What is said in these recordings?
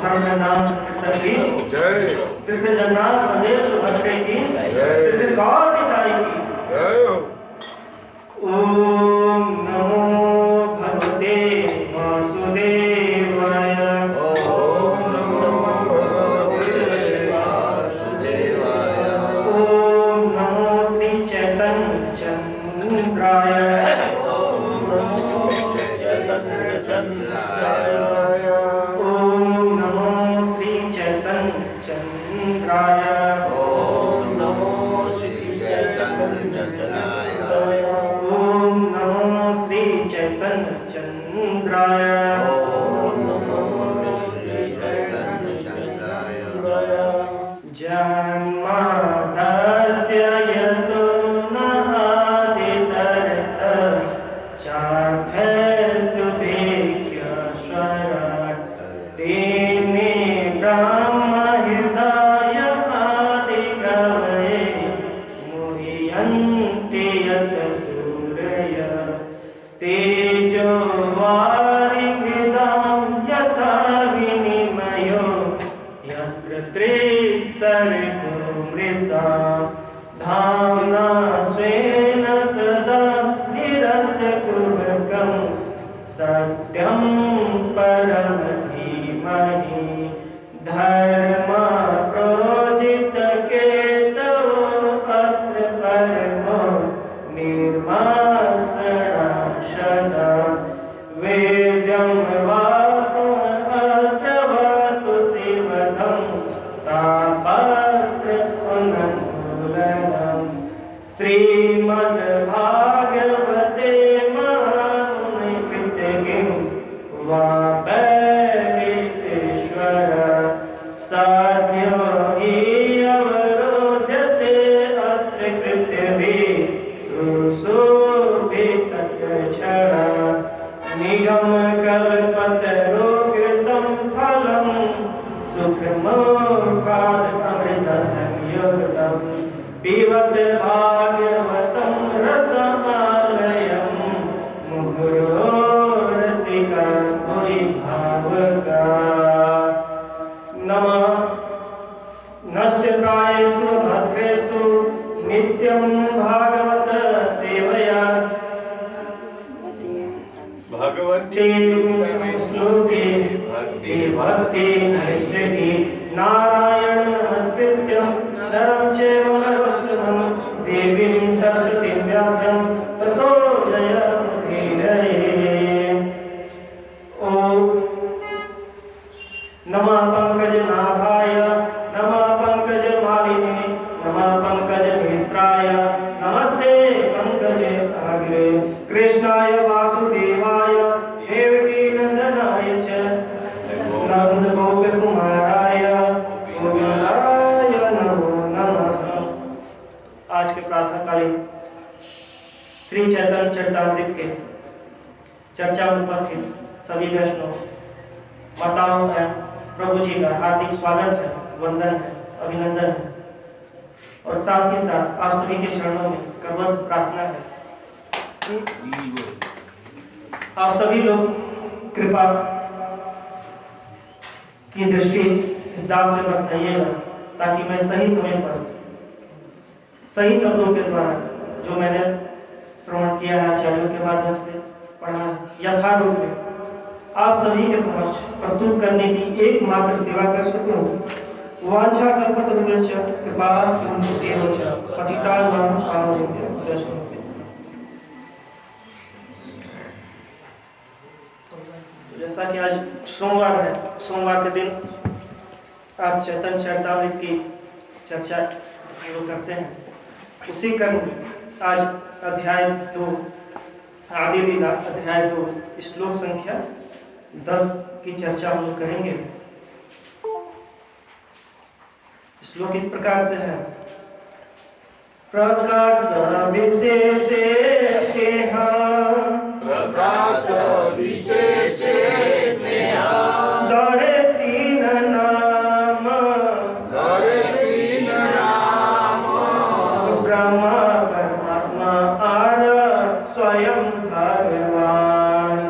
धर्मनाम कीर्तन की जय। श्री श्री जगन्नाथ बलदेव सुभद्रे की जय। श्री श्री गौर निताई की जय। ओम नमो भगवते वासुदेवाय। ओम नमो भगवते वासुदेवाय। ओम नमो श्री चैतन्य चंद्राय। ओम नमो चैतन्य चंद्राय। ओम नमो श्री चैतन्य चंद्राय। ओम नमो श्री चैतन्य चंद्राय। ओम नमो श्री चैतन्य चंद्राय। ओम नमो श्री चैतन्य चंद्राय। जन्माद्यस्य यतो न आदितरत चार्थसुभिज्ञस्वराट् तेने ब्रह्म हृदय आदिकवये मुह्यन्ति यत् सूरय तेजो वारिमृदां यथा विनिमयो यत्र त्रिसर्गो मृषा धाम्ना स्वेन सदा निरस्तकुहकं सत्यं परं धीमहि धर्मा प्रोजितकेतवो अत्र परमो निर्मासदा वेद्यं वाक्यं अत्र शिवदं तापत्र पुनर्मूलनं श्रीमद्भागवते महामुनिकृते किं वाग्देवेश्वर साध्यो हि अवरोध्यते अत्र कृत्यभिः सुशोभितच्छरा निगमकल्पतरोकृतं फलं सुखमोक्षादमृतसंयुक्तं पिबत भागवतं रसमालयं मुहुरो रसिका भुवि भावुका। नमः नष्टप्रायेषु भद्रेषु नित्यं भागवत सेवया भगवती श्लोके भक्ति नैष्ठिकी नारायण नमस्कृत्य नरं चैव नरोत्तमं देवीं सरस्वतीं व्यासं ततो जयमुदीरये। ओम नमः पंकजनाभाय नमः पंकजमालिने नमः पंकजनेत्राय नमस्ते पंकजाग्रे कृष्णाय वासुदेवाय देवकी नंदनाय च नंदगोपकुमाराय गोविंदाय नमो नमः। आज के प्रातःकालीन श्री चैतन्य चरितामृत के चर्चा में उपस्थित सभी वैष्णव माताओं है प्रभु जी का हार्दिक स्वागत है, वंदन है, अभिनंदन है और साथ ही साथ आप सभी के चरणों में करबद्ध प्रार्थना है आप सभी लोग कृपा की दृष्टि इस दास में बरसाइएगा ताकि मैं सही समय पर सही शब्दों के द्वारा जो मैंने श्रवण किया है आचार्यों के माध्यम से पढ़ा है यथारूप में आप सभी के समक्ष प्रस्तुत करने की एकमात्र सेवा कर सकूं। वांछा कल्पतरुभ्यश्च कृपा सिन्धुभ्यो च पतितानां पावनेभ्यो वैष्णवेभ्यो। जैसा कि आज सोमवार है, सोमवार के दिन आज चैतन्य चरितामृत की चर्चा हम करते हैं। उसी क्रम आज अध्याय 2 आदि लीला अध्याय 2 श्लोक संख्या 10 की चर्चा हम लोग करेंगे। श्लोक इस प्रकार से है। प्रकाश विशेषे प्रकाश विशेषे दरे तीन नाम ब्रह्मा परमात्मा आर स्वयं भगवान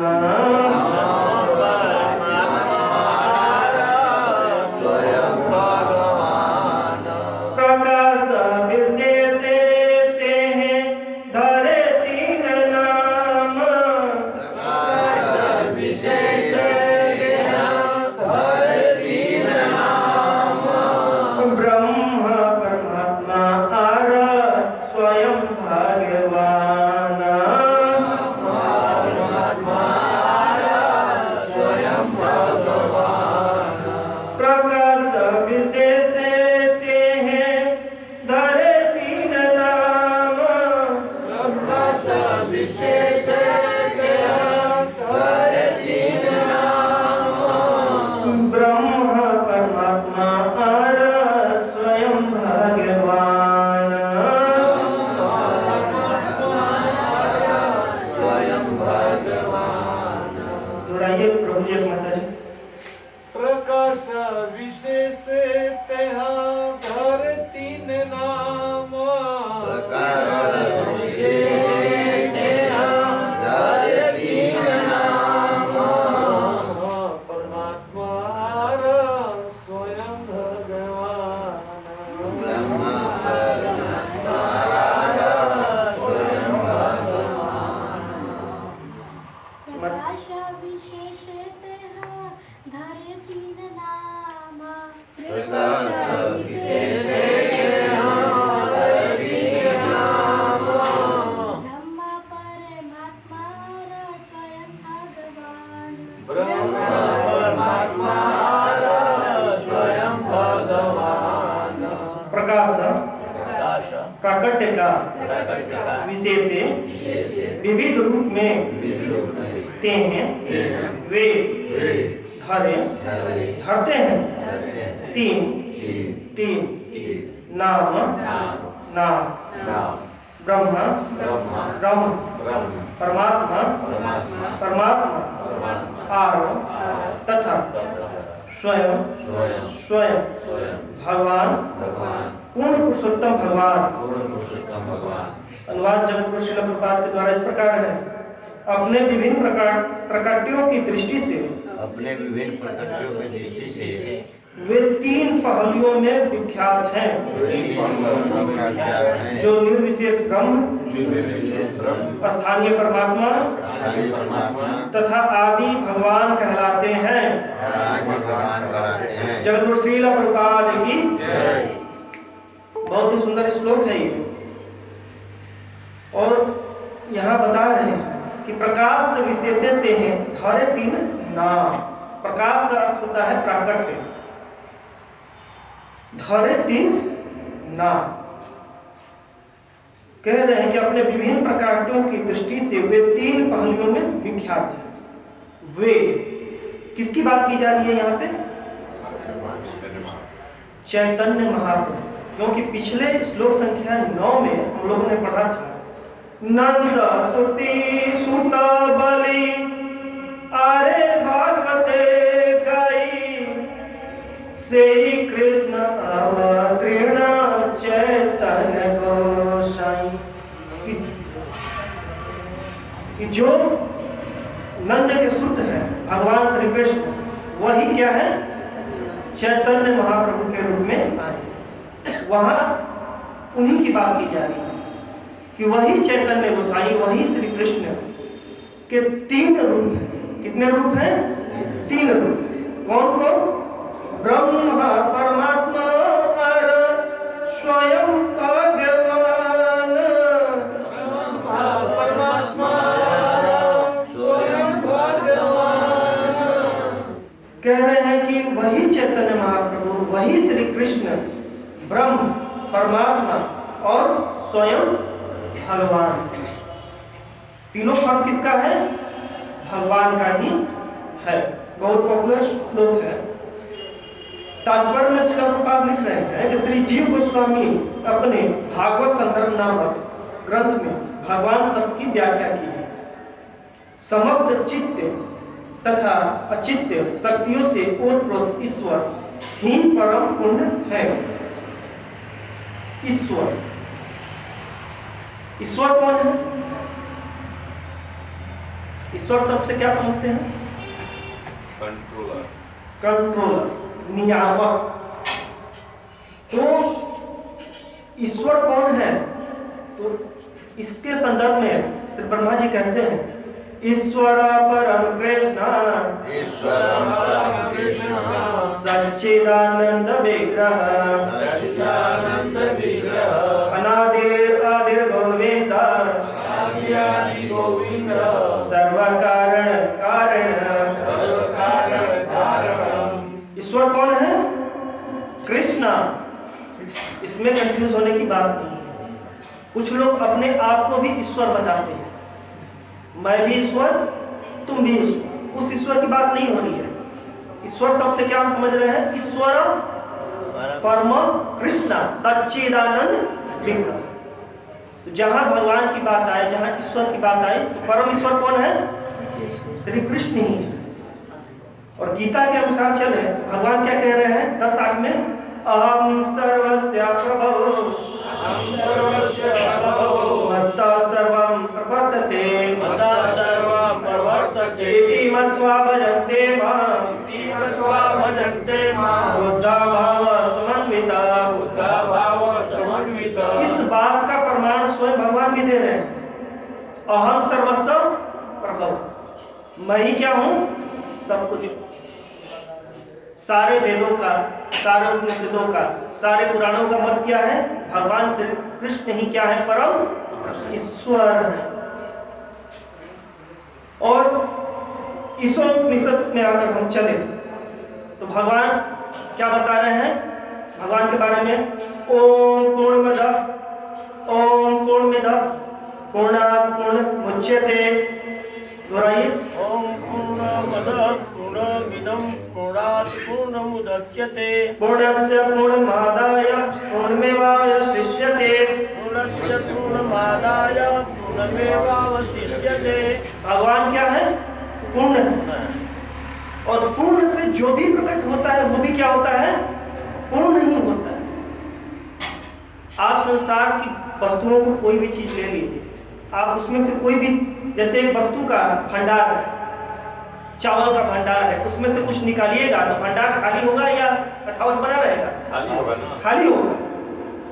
विशेष तेहा धरती नाम परमात्मा स्वयं प्राकट्य का विशेष विविध रूप में ते हैं वे धरे धरते हैं तीन तीन नाम नाम ब्रह्म ब्रह्म परमात्मा परमात्मा आर तथा स्वयं स्वयं भगवान पूर्ण पुरुषोत्तम भगवान। अनुवाद जगतगुरु श्रील प्रभुपाद के द्वारा इस प्रकार है। अपने विभिन्न प्रकृतियों की दृष्टि से वे तीन पहलुओं में विख्यात हैं, जो निर्विशेष ब्रह्म स्थानीय परमात्मा तथा आदि भगवान कहलाते हैं। जगतगुरु श्रील प्रभुपाद की बहुत ही सुंदर श्लोक है ये। और यहाँ बता रहे हैं कि प्रकाश से विशेषते हैं धरे तीन नाम। प्रकाश का अर्थ होता है प्राकट्य, धरे तीन नाम। कह रहे हैं कि अपने विभिन्न प्रकारों की दृष्टि से वे तीन पहलुओं में विख्यात हैं। वे किसकी बात की जा रही है यहाँ पे? चैतन्य महाप्रभु। क्योंकि पिछले श्लोक संख्या 9 में हम लोगों ने पढ़ा था नंद सुति सुत बलि अरे भागवते गाई से कृष्ण अवतीर्ण चैतन्य गोसाई। कि जो नंद के सुत है भगवान श्री कृष्ण, वही क्या है? चैतन्य महाप्रभु के रूप में आए। वहां उन्हीं की बात की जा रही है कि वही चैतन्य गोसाई, वही श्री कृष्ण के तीन रूप हैं। कितने रूप हैं? तीन रूप। कौन कौन? ब्रह्म परमात्मा और स्वयं भगवान। परमात्मा स्वयं भगवान। कह रहे हैं कि वही चैतन्य महाप्रभु, वही श्री कृष्ण ब्रह्म परमात्मा और स्वयं भगवान। तीनों पद किसका है? भगवान का ही है। बहुत पॉपुलर श्लोक है। तात्पर्य में श्रील प्रभुपाद लिख रहे हैं कि श्री जीव गोस्वामी अपने भागवत संदर्भ नामक ग्रंथ में भगवान शब्द की व्याख्या की है। समस्त चित्त तथा अचित्त शक्तियों से ओतप्रोत ईश्वर ही परम पुण्य है। ईश्वर, ईश्वर कौन है? ईश्वर शब्द से क्या समझते हैं? कंट्रोलर, कंट्रोलर, नियामक। तो ईश्वर कौन है? तो इसके संदर्भ में श्री ब्रह्मा जी कहते हैं ईश्वर परम कृष्ण सच्चिदानंद विग्रह अनादिर आदिर गोविंद सर्व कारण कारण। ईश्वर कौन है? कृष्ण। इसमें कंफ्यूज होने की बात नहीं है। कुछ लोग अपने आप को भी ईश्वर बताते हैं, मैं भी ईश्वर तुम भी ईश्वर। उस ईश्वर की बात नहीं हो रही है। ईश्वर शब्द से क्या हम समझ रहे हैं? ईश्वर परम कृष्ण सच्चिदानंद विग्रह। तो जहां भगवान की बात आए, जहां ईश्वर की बात आए, तो परम ईश्वर कौन है? श्री कृष्ण ही है। और गीता के अनुसार चले तो भगवान क्या कह रहे हैं 10:8 में, अहम सर्वस्य प्रभवो अहं सर्वस्य प्रभवो मत्तः सर्वं प्रवर्तते इति मत्वा भजन्ते मां तीव्रत्वा भजन्ते मां बुद्धा भाव समन्विता। बुद्धा भाव समन्विता। इस बात का प्रमाण स्वयं भगवान भी दे रहे हैं। अहम सर्वस्व प्रभव, मैं ही क्या हूं, सब कुछ। सारे वेदों का, सारे उपनिषदों का, सारे पुराणों का मत क्या है, भगवान श्री कृष्ण ही क्या है, परम ईश्वर है। और इस उपनिषद में अगर हम चले तो भगवान क्या बता रहे हैं भगवान के बारे में, ओम पूर्णमिदः पूर्णात् पूर्णमुच्यते। दोहराइए, ओम पूर्णमदः पूर्णमिदं पूर्णात् पूर्णमुदच्यते पूर्णस्य पूर्णमादाय पूर्णमेवावशिष्यते। पूर्णस्य पूर्णमादाय पूर्णमेवावशिष्यते। भगवान क्या है, पूर्ण है। और पूर्ण से जो भी प्रकट होता है वो भी क्या होता है, पूर्ण ही होता है। आप संसार की वस्तुओं को कोई भी चीज ले लीजिए, आप उसमें से कोई भी, जैसे एक वस्तु का भंडार है, चावल का भंडार है, उसमें से कुछ निकालिएगा तो भंडार खाली होगा या कठावत बना रहेगा, खाली होगा ना, खाली होगा।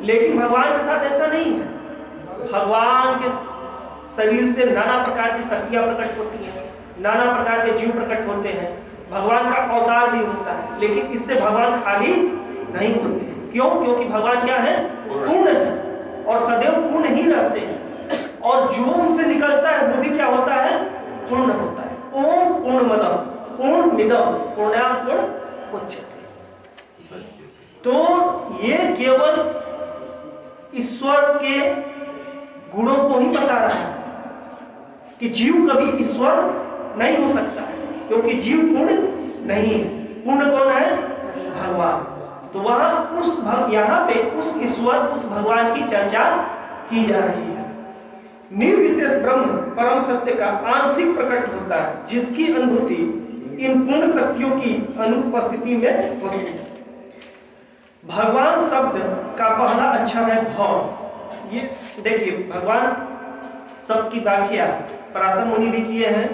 लेकिन भगवान के साथ ऐसा नहीं है। भगवान के शरीर से नाना प्रकार की शक्तियां प्रकट होती हैं, नाना प्रकार के जीव प्रकट होते हैं, भगवान का अवतार भी होता है, लेकिन इससे भगवान खाली नहीं होते हैं। क्यों? क्योंकि भगवान क्या है, पूर्ण है और सदैव पूर्ण ही रहते हैं। और जो उनसे निकलता है वो भी क्या होता है, पूर्ण होता है। ओम पूर्णमदः पूर्णमिदं पूर्णात् पूर्णमुदच्यते। तो ये केवल ईश्वर के गुणों को ही बता रहा है कि जीव कभी ईश्वर नहीं हो सकता है, क्योंकि जीव पूर्ण नहीं है। पूर्ण कौन है, भगवान। तो वहां यहाँ पे उस ईश्वर, उस भगवान की चर्चा की जा रही है। निर्विशेष ब्रह्म परम सत्य का आंशिक प्रकट होता है, जिसकी अनुभूति इन पूर्ण शक्तियों की अनुपस्थिति में होती है। भगवान शब्द का पहला अक्षर है भ। ये देखिए, भगवान शब्द की व्याख्या पराशर मुनि भी किए हैं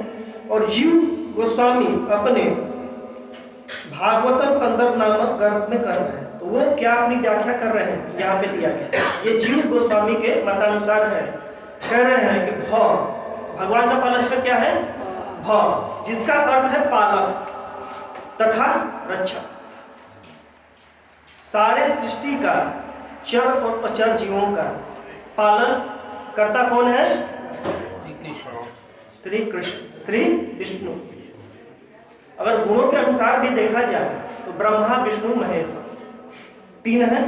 और जीव गोस्वामी अपने भागवतम संदर्भ नामक ग्रंथ में कर रहे हैं। तो वो क्या अपनी व्याख्या कर रहे हैं, यहाँ पे लिया गया। ये जीव गोस्वामी के मतानुसार है, कह रहे हैं कि भ, भगवान का पहला अक्षर क्या है, भ, जिसका अर्थ है पालक तथा रक्षक। सारे सृष्टि का, चर और अचर जीवों का पालन करता कौन है, श्री कृष्ण, श्री विष्णु। अगर गुणों के अनुसार भी देखा जाए तो ब्रह्मा विष्णु महेश तीन है।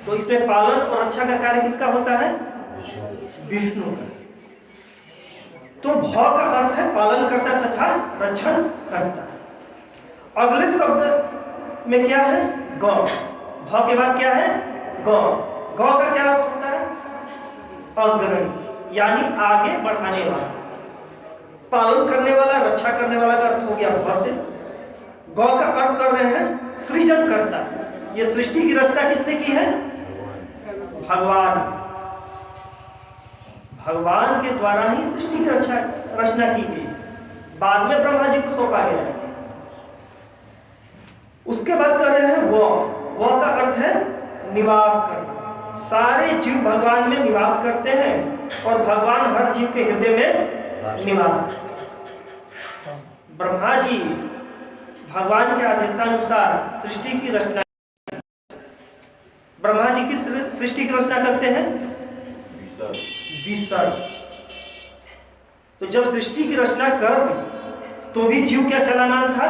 तो इसमें पालन और रक्षा का कार्य किसका होता है, विष्णु का। तो भ का अर्थ है पालन करता तथा रक्षण करता। अगले शब्द में क्या है, गौ। भ के बाद क्या है, गौ। गौ का क्या अर्थ होता है, अग्रणी, यानी आगे बढ़ाने वाला, पालन करने वाला, रक्षा करने वाला का अर्थ हो गया भ से। गौ का अर्थ कर रहे हैं सृजन करता। ये सृष्टि की रचना किसने की है, भगवान। भगवान के द्वारा ही सृष्टि की रचना की गई, बाद में ब्रह्मा जी को सौंपा गया है। उसके बाद कर रहे हैं वो का अर्थ है निवास करना। सारे जीव भगवान में निवास करते हैं और भगवान हर जीव के हृदय में निवास करते हैं। ब्रह्मा जी भगवान के आदेशानुसार सृष्टि की रचना, ब्रह्मा जी किस सृष्टि की रचना करते हैं, विसर्ग। तो जब सृष्टि की रचना कर दी तो भी जीव क्या चलामान था,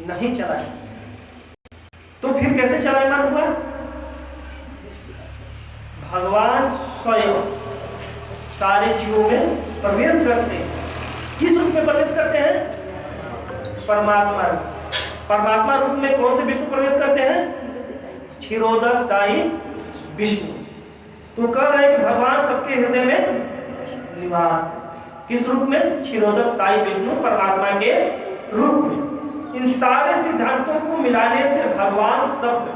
नहीं चला। तो फिर कैसे चलायमान हुआ, भगवान स्वयं सारे जीवों में प्रवेश करते हैं। किस रूप में प्रवेश करते हैं, परमात्मा। परमात्मा रूप में कौन से विष्णु प्रवेश करते हैं, क्षीरोदक साई विष्णु। तो कह रहे हैं कि भगवान सबके हृदय में निवास करते हैं। किस रूप में? क्षीरोदक साई विष्णु परमात्मा के रूप में। इन सारे सिद्धांतों को मिलाने से भगवान शब्द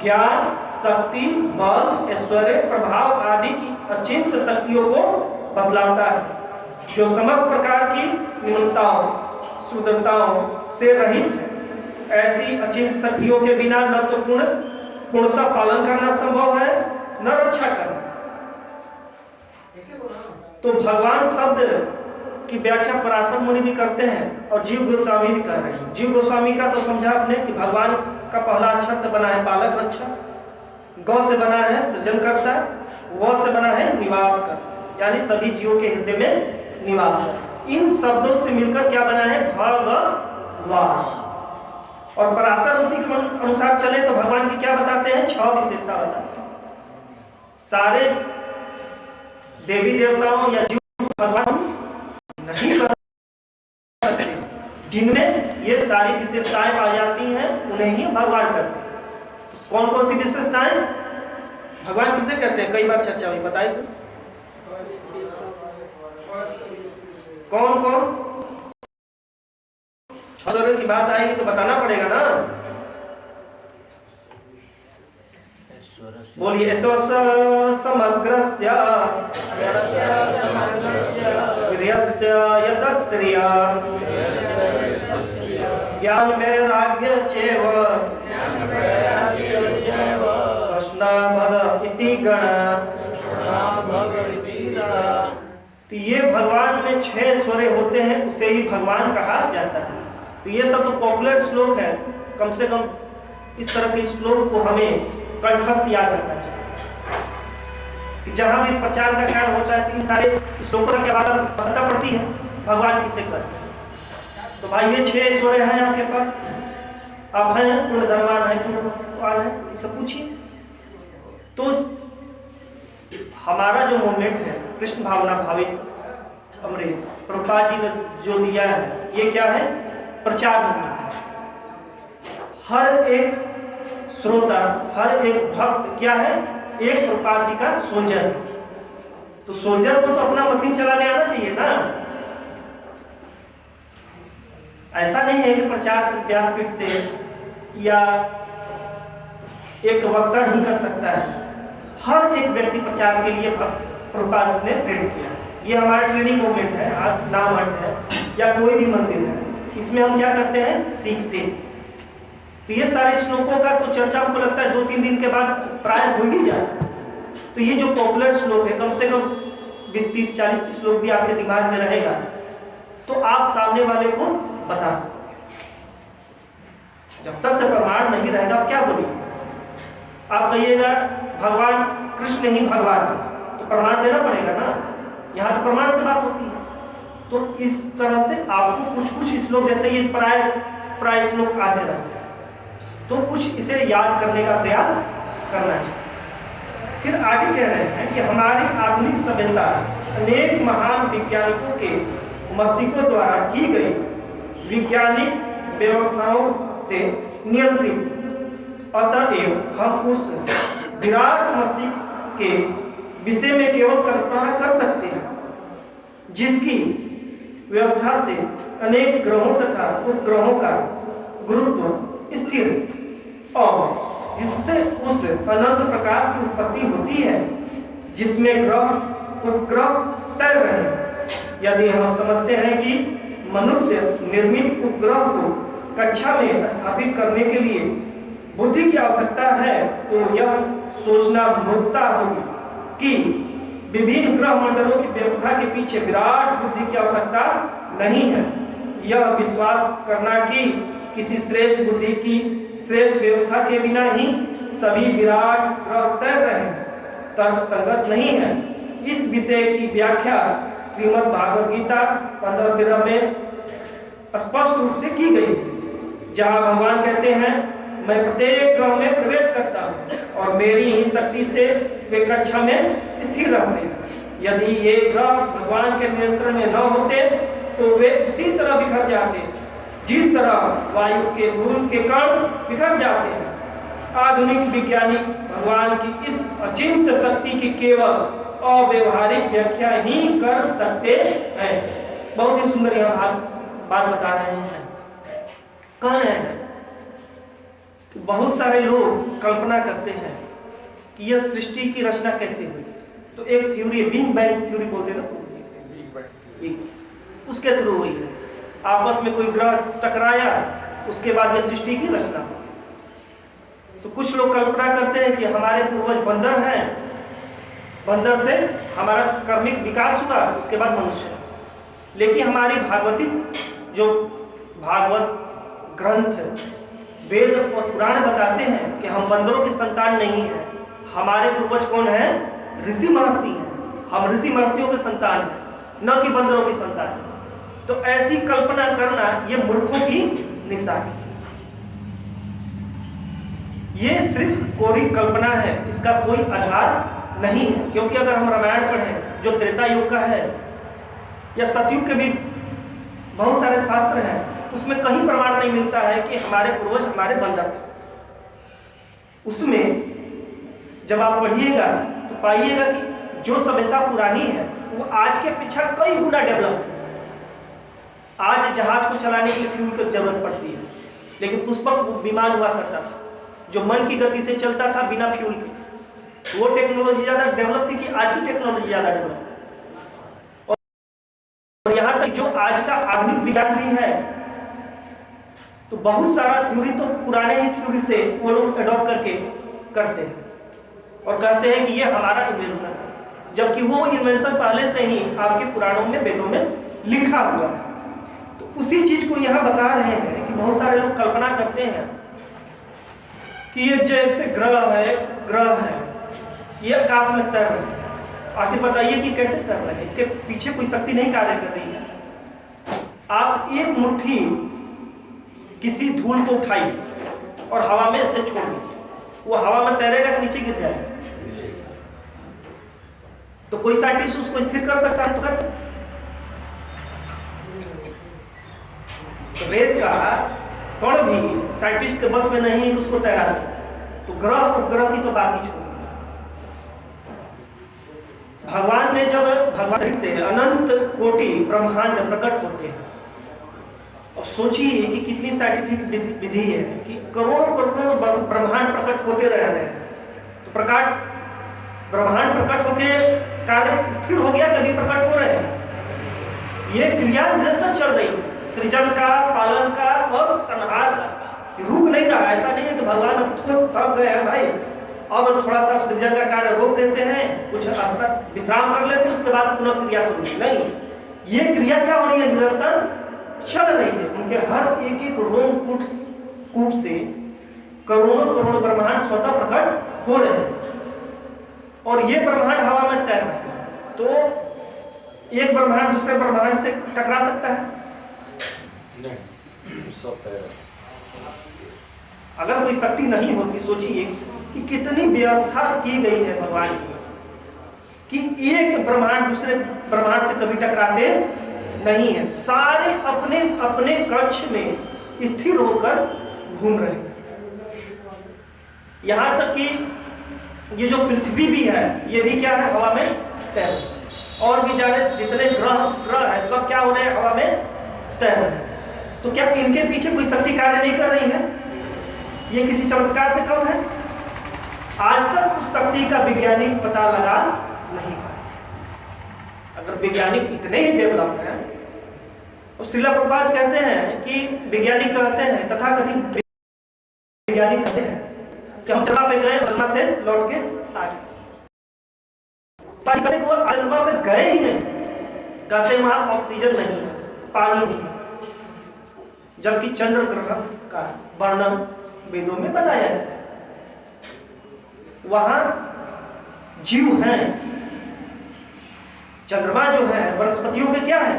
ज्ञान, शक्ति, बल, ऐश्वर्य, प्रभाव आदि की अचिंत्य शक्तियों को बतलाता है, जो समस्त प्रकार की न्यूनताओं, शुद्धताओं से रहित है। ऐसी अचिंत्य शक्तियों के बिना न तो पूर्णता पालन करना संभव है, न रक्षा करना। तो भगवान शब्द की व्याख्या पराशर मुनि भी करते हैं और जीव गोस्वामी भी कर रहे हैं। जीव गोस्वामी का तो समझा आपने कि भगवान का पहला अक्षर से बना है पालक रक्षा, गौ से बना है सृजन करता, व से बना है निवास कर, यानी सभी जीवों के हृदय में निवास कर। इन शब्दों से मिलकर क्या बना है? भगवान। और पराशर उसी के अनुसार चले तो भगवान की क्या बताते हैं? 6 विशेषता बताते हैं। सारे देवी देवताओं या जीव भगवान नहीं कर सकते, जिनमें ये सारी विशेषताएं आ जाती हैं उन्हें ही भगवान कहते हैं। कौन कौन सी विशेषताएं भगवान किसे कहते हैं? कई बार चर्चा हुई, बताइए कौन कौन? छह की बात आएगी तो बताना पड़ेगा ना। बोलिए ऐश्वर्य समग्रस्य वीर्यस्य यशस्स्य ज्ञान वैराग्य चैव सष्णाभद इति गण। तो ये भगवान में 6 ऐश्वर्य होते हैं, उसे ही भगवान कहा जाता है। तो ये सब तो पॉपुलर श्लोक है, कम से कम इस तरह के श्लोक को हमें कंठस्थ याद रखना चाहिए कि जहां भी प्रचार का कार्य होता है तो इन सारे श्लोकों की आवश्यकता पड़ती है। भगवान किसे कहते हैं? तो भाई ये 6 ऐश्वर्य हैं आपके पास, आप हैं पूर्ण धनवान है, पूर्णवान है, सब पूछिए। तो हमारा जो मूवमेंट है कृष्ण भावना भावित अमृत प्रभुपाद जी ने जो दिया है, ये क्या है? प्रचार मूवमेंट है। हर एक श्रोता, हर एक भक्त क्या है? एक प्रभुपाद जी का सोल्जर है। तो सोल्जर को तो अपना मशीन चलाने आना चाहिए ना। ऐसा नहीं है कि प्रचार से व्यासपीठ से या एक वक्ता ही कर सकता है। हर एक व्यक्ति प्रचार के लिए प्रभुपाद ने ट्रेन किया। ये हमारा ट्रेनिंग मूवमेंट है, नाम हट है या कोई भी मंदिर है, इसमें हम क्या करते हैं? सीखते हैं। तो ये सारे श्लोकों का तो चर्चा हमको लगता है 2-3 दिन के बाद प्राय हो ही जाए। तो ये जो पॉपुलर श्लोक है, कम से कम 20-30-40 श्लोक भी आपके दिमाग में रहेगा, तो आप सामने वाले को बता सकते हैं। जब तक से प्रमाण नहीं रहेगा आप क्या बोलिए? आप कहिएगा भगवान कृष्ण ही भगवान है, तो प्रमाण देना पड़ेगा ना। यहाँ तो प्रमाण से बात होती है। तो इस तरह से आपको कुछ श्लोक, जैसे ये प्राय श्लोक आते रहते हैं, तो कुछ इसे याद करने का प्रयास करना चाहिए। फिर आगे कह रहे हैं कि हमारी आधुनिक सभ्यता अनेक महान वैज्ञानिकों के मस्तिष्कों द्वारा की गई वैज्ञानिक व्यवस्थाओं से नियंत्रित। अतएव हम उस विराट मस्तिष्क के विषय में केवल कल्पना कर सकते हैं जिसकी व्यवस्था से अनेक ग्रहों तथा उपग्रहों का गुरुत्व स्थिर और जिससे उस अनंत प्रकाश की उत्पत्ति होती है जिसमें ग्रह उपग्रह तैर रहे हैं। यदि हम समझते हैं कि मनुष्य निर्मित उपग्रह को कक्षा में स्थापित करने के लिए बुद्धि की आवश्यकता है, तो यह सोचना मूर्खता होगी कि विभिन्न ग्रह मंडलों की व्यवस्था के पीछे विराट बुद्धि की आवश्यकता नहीं है। यह विश्वास करना कि किसी श्रेष्ठ बुद्धि की श्रेष्ठ व्यवस्था के बिना ही सभी विराट ग्रह तैर रहे हैं, तर्क संगत नहीं है। इस विषय की व्याख्या श्रीमद् भागवत गीता 15-13 में स्पष्ट रूप से की गई, जहां भगवान कहते हैं मैं प्रत्येक ग्रह में प्रवेश करता हूं और मेरी ही शक्ति से वे कक्षा में स्थिर रहते हैं। यदि ये ग्रह भगवान के नियंत्रण में न होते तो वे उसी तरह बिखर जाते जिस तरह वायु के धूल के कण बिखर जाते हैं। आधुनिक वैज्ञानिक भगवान की इस अचिंत्य शक्ति की केवल अव्यवहारिक व्याख्या ही कर सकते हैं। बहुत ही सुंदर यह बात बता रहे हैं। कह रहे हैं कि बहुत सारे लोग कल्पना करते हैं कि यह सृष्टि की रचना कैसे हुई। तो एक थ्योरी, बिग बैंग थ्योरी बोलते हैं ना, उसके थ्रू हुई है। आपस में कोई ग्रह टकराया, उसके बाद यह सृष्टि की रचना। तो कुछ लोग कल्पना करते हैं कि हमारे पूर्वज बंदर हैं, बंदर से हमारा कर्मिक विकास हुआ, उसके बाद मनुष्य। लेकिन हमारी भागवती जो भागवत ग्रंथ, वेद और पुराण बताते हैं कि हम बंदरों की संतान नहीं है। हमारे पूर्वज कौन है? ऋषि महर्षि हैं। हम ऋषि महर्षियों के संतान हैं, न कि बंदरों की संतान है। तो ऐसी कल्पना करना ये मूर्खों की निशानी। ये सिर्फ कोरी कल्पना है, इसका कोई आधार नहीं है। क्योंकि अगर हम रामायण पढ़ें जो त्रेता युग का है, या सतयुग के भी बहुत सारे शास्त्र हैं, उसमें कहीं प्रमाण नहीं मिलता है कि हमारे पूर्वज हमारे बंदर थे। उसमें जब आप पढ़िएगा तो पाइएगा कि जो सभ्यता पुरानी है वो आज के पीछे कई गुना डेवलप है। आज जहाज को चलाने के लिए फ्यूल की जरूरत पड़ती है, लेकिन पुष्पक विमान हुआ करता था जो मन की गति से चलता था बिना फ्यूल के। वो टेक्नोलॉजी ज्यादा डेवलप थी कि आज की टेक्नोलॉजी ज्यादा डेवलप है। और यहाँ तक जो आज का आधुनिक विज्ञान भी है, तो बहुत सारा थ्योरी तो पुराने ही थ्योरी से वो लोग एडॉप्ट करके करते हैं और कहते हैं कि ये हमारा इन्वेंशन है, जबकि वो इन्वेंशन पहले से ही आपके पुराणों में, वेदों में लिखा हुआ है। तो उसी चीज को यहाँ बता रहे हैं कि बहुत सारे लोग कल्पना करते हैं कि ये जैसे ग्रह है, ये आकाश में तैर रहे हैं। आखिर बताइए कि कैसे तैर रहे हैं? इसके पीछे कोई शक्ति नहीं कार्य कर रही है। आप एक मुट्ठी किसी धूल को उठाइए और हवा में ऐसे छोड़ दीजिए, वो हवा में तैरेगा कि नीचे गिर जाएगा? तो कोई साइंटिस्ट उसको स्थिर कर सकता है? तो कर। तो वेद का कौन भी साइंटिस्ट के बस में नहीं है कि उसको तैरा दे। तो ग्रह उपग्रह की तो बात ही छोड़। भगवान ने जब भगवान से अनंत कोटि ब्रह्मांड प्रकट होते हैं, और सोचिए कि कितनी साइंटिफिक विधि है कि करोड़ों करोड़ों ब्रह्मांड प्रकट होते रह रहे हैं। तो ब्रह्मांड प्रकट होके कार्य स्थिर हो गया, कभी प्रकट हो रहे हैं। ये क्रिया निरंतर चल रही है, सृजन का, पालन का और संहार का, रुक नहीं रहा। ऐसा नहीं है कि भगवान अब तो थक गए हैं भाई, अब थोड़ा सा सृजन का कार्य रोक देते हैं, कुछ विश्राम कर लेते हैं, उसके बाद पुनः क्रिया शुरू। नहीं, ये क्रिया क्या हो रही है? निरंतर चल रही है। उनके हर एक एक रोम कूप से करोड़ों करोड़ ब्रह्मांड स्वतः प्रकट हो रहे हैं, और ये ब्रह्मांड हवा में तैर रहे हैं। तो एक ब्रह्मांड दूसरे ब्रह्मांड से टकरा सकता है? नहीं, सब तैर। अगर कोई शक्ति नहीं होती, सोचिए कि कितनी व्यवस्था की गई है भगवान की कि एक ब्रह्मांड दूसरे ब्रह्मांड से कभी टकराते नहीं है। सारे अपने अपने कक्ष में स्थिर होकर घूम रहे हैं। यहां तक कि ये जो पृथ्वी भी है, ये भी क्या है? हवा में तैर। और भी जाने जितने ग्रह है, सब क्या हो रहे हैं? हवा में तैर रहे हैं। तो क्या इनके पीछे कोई शक्ति कार्य नहीं कर रही है? ये किसी चमत्कार से कम है? आज तक उस शक्ति का वैज्ञानिक पता लगा नहीं पाया। अगर वैज्ञानिक इतने ही डेवलप हैं, तो श्रील प्रभुपाद कहते हैं कि वैज्ञानिक कहते हैं, तथाकथित वैज्ञानिक कहते हैं कि हम चंद्रमा पे गए, चंद्रमा से लौट के आ गए। वो चंद्रमा में गए ही नहीं, कहते वहां ऑक्सीजन नहीं है, पानी नहीं है, जबकि चंद्र ग्रह का वर्णन वेदों में बताया है। वहां जीव हैं। चंद्रमा जो है वनस्पतियों के क्या है?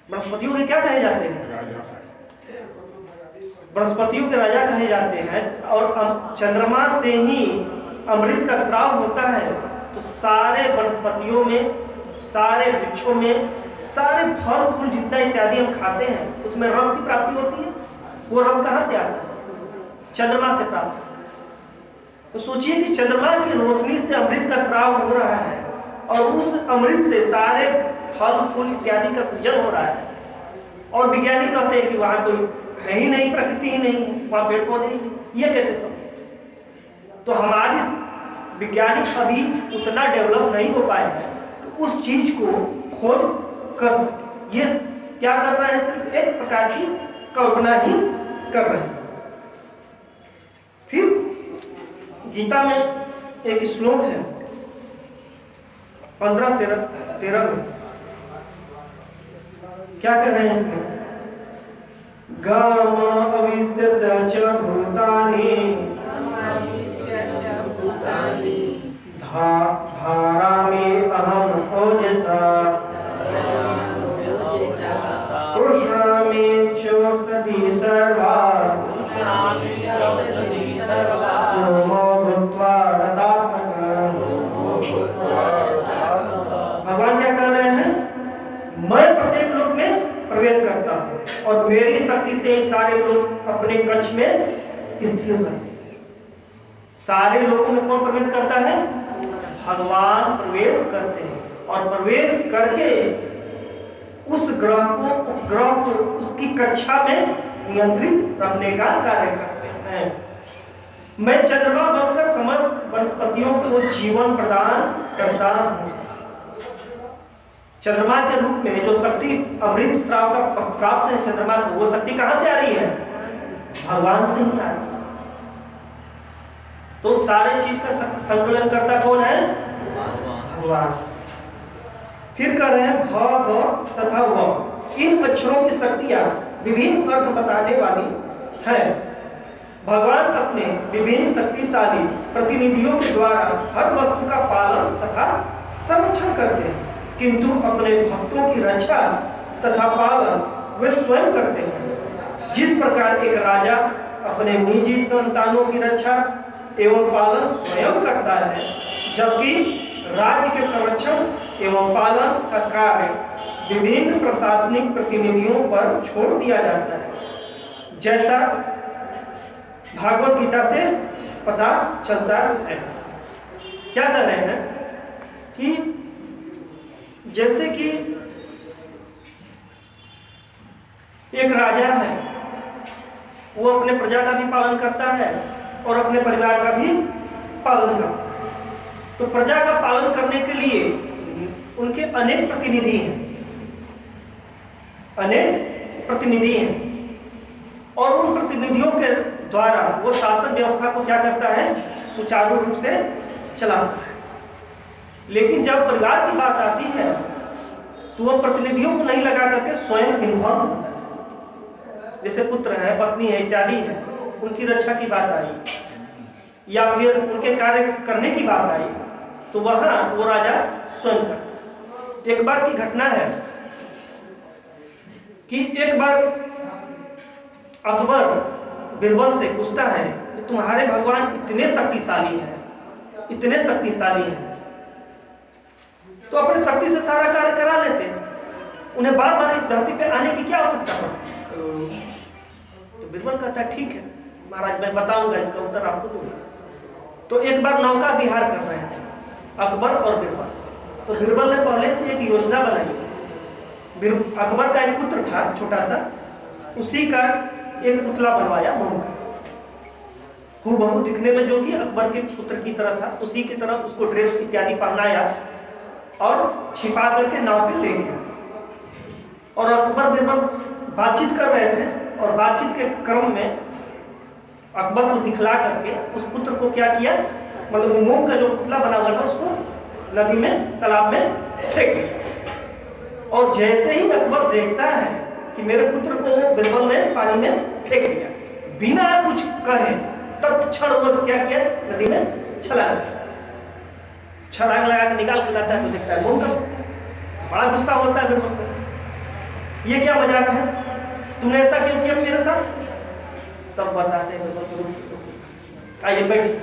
वनस्पतियों के क्या कहे जाते हैं? वनस्पतियों के राजा कहे जाते हैं। और चंद्रमा से ही अमृत का स्राव होता है, तो सारे वनस्पतियों में, सारे वृक्षों में, सारे फल फूल जितना इत्यादि हम खाते हैं, उसमें रस की प्राप्ति होती है। वो रस कहाँ से आता है? चंद्रमा से प्राप्त होता है। तो सोचिए कि चंद्रमा की रोशनी से अमृत का स्राव हो रहा है और उस अमृत से सारे फल फूल इत्यादि का सृजन हो रहा है, और विज्ञानी कहते हैं कि वहां कोई है ही नहीं, प्रकृति ही नहीं है, वहां पेड़ पौधे ही नहीं, ये कैसे संभव? तो हमारी वैज्ञानिक अभी उतना डेवलप नहीं हो पाए हैं कि उस चीज को खोज कर सके। ये क्या कर रहा है? सिर्फ एक प्रकार की कल्पना ही कर रहे हैं। फिर गीता में एक श्लोक है 15-13 में, क्या कह रहे हैं इसमें? गाम अविश्य च भूतानि धारा में अहम ओजसा कृष्ण में चौसदी सर्वा सोमो भूत्वा रसात्मकः। भगवान क्या कह रहे हैं? मैं प्रत्येक लोक में प्रवेश करता हूं और मेरी शक्ति से ही सारे लोग अपने कक्ष में स्थिर रहते हैं। सारे लोगों में कौन प्रवेश करता है? भगवान प्रवेश करते हैं और प्रवेश करके उस ग्रह को, उपग्रह को उसकी कक्षा में नियंत्रित रखने का कार्य करते हैं। मैं चंद्रमा बनकर समस्त वनस्पतियों को जीवन प्रदान करता हूं। चंद्रमा के रूप में जो शक्ति अमृत श्राव का प्राप्त है चंद्रमा को, वो शक्ति कहां से आ रही है? भगवान से ही आ रही है। तो सारे चीज का संकलन करता कौन है? भगवान। फिर कह रहे हैं भ व तथा व, इन अक्षरों की शक्तियां विभिन्न अर्थ बताने वाली है। भगवान अपने विभिन्न शक्तिशाली प्रतिनिधियों के द्वारा हर वस्तु का पालन तथा संरक्षण करते हैं, किंतु अपने भक्तों की रक्षा तथा पालन वे स्वयं करते हैं। जिस प्रकार एक राजा अपने निजी संतानों की रक्षा एवं पालन स्वयं करता है, जबकि राज्य के संरक्षण एवं पालन का कार्य विभिन्न प्रशासनिक प्रतिनिधियों पर छोड़ दिया जाता है, जैसा भागवत गीता से पता चलता है। क्या कर रहे हैं कि जैसे कि एक राजा है, वो अपने प्रजा का भी पालन करता है और अपने परिवार का भी पालन करता है। तो प्रजा का पालन करने के लिए उनके अनेक प्रतिनिधि हैं, अनेक प्रतिनिधि हैं, और उन प्रतिनिधियों के द्वारा वो शासन व्यवस्था को क्या करता है? सुचारू रूप से चलाता है। लेकिन जब परिवार की बात आती है तो वो प्रतिनिधियों को नहीं लगा करके स्वयं इन्वॉल्व होता है। जैसे पुत्र है, पत्नी है इत्यादि है, उनकी रक्षा की बात आई या फिर उनके कार्य करने की बात आई, तो वहां वो राजा स्वयं करता। एक बार की घटना है कि एक बार अकबर बीरबल से पूछता है कि तुम्हारे भगवान इतने शक्तिशाली हैं, इतने शक्तिशाली हैं, तो अपने शक्ति से सारा कार्य करा लेते हैं, उन्हें बार बार इस धरती पे आने की क्या आवश्यकता पड़ती? तो बीरबल कहता है ठीक है महाराज, मैं बताऊंगा, इसका उत्तर आपको दूंगा। तो एक बार नौका विहार कर रहे थे अकबर और बीरबल। तो बीरबल ने पहले से एक योजना बनाई। अकबर का एक पुत्र था छोटा सा, उसी का एक पुतला बनवाया मोम का, हूबहू दिखने में जो कि अकबर के पुत्र की तरह था, उसी की तरह उसको ड्रेस इत्यादि पहनाया और छिपा करके नाव पे ले गया। और अकबर बीरबल बातचीत कर रहे थे और बातचीत के क्रम में अकबर को दिखला करके उस पुत्र को क्या किया, मतलब मोम का जो पुतला बना हुआ था उसको नदी में, तालाब में फेंक दिया। और जैसे ही अकबर देखता है कि मेरे पुत्र को बीरबल ने पानी में फेंक दिया, बिना कुछ कहे तत्क्षण वो क्या किया, नदी में छलांग लगा। छलांग लगा के निकाल के लाता है तो देखता है मोम का पुतला। बड़ा गुस्सा होता है बीरबल को, ये क्या मजाक है, तुमने ऐसा क्यों किया मेरे साथ? तब बताते हैं बीरबल, आइए बैठिए।